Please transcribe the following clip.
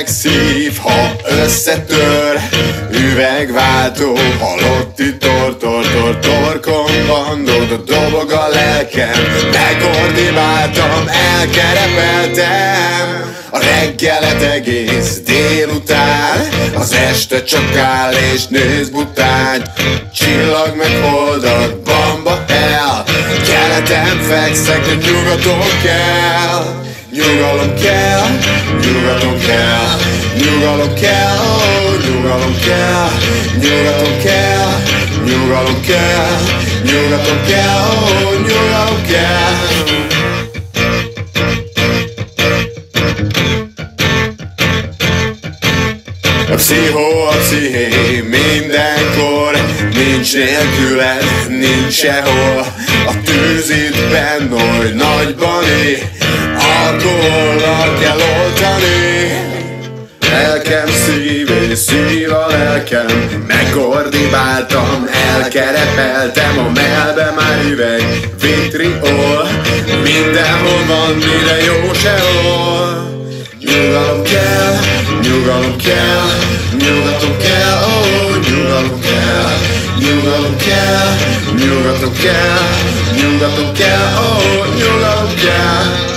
szív, ha összetör. Üvegváltó, halotti torkon bandod, dobog a lelkem. Megordibáltam, elkerepeltem a reggelet egész délután. Az este csak áll és néz bután, csillag meg holdak, bamba el. Keleten fekszek, de nyugaton kell. Nyugalom kell, nyugaton kell, nyugalom kell, oh, nyugalom kell, nyugaton kell, nyugalom kell, nyugaton kell, oh, nyugalom kell. A psziché mindenkor, nincs nélküled, nincs sehol. A tűz itt benn oly nagyban él, alkohollal kell oltani. Lelkem szív és szív a lelkem, megordibáltam, elkerepeltem a mellbe már üveg, vitriol. Mindenhol van, mire jó sehol. Nyugalom kell, nyugalom kell, nyugatom kell, oh, nyugalom kell, nyugalom kell, nyugatom kell, nyugatom kell, oh, nyugalom kell.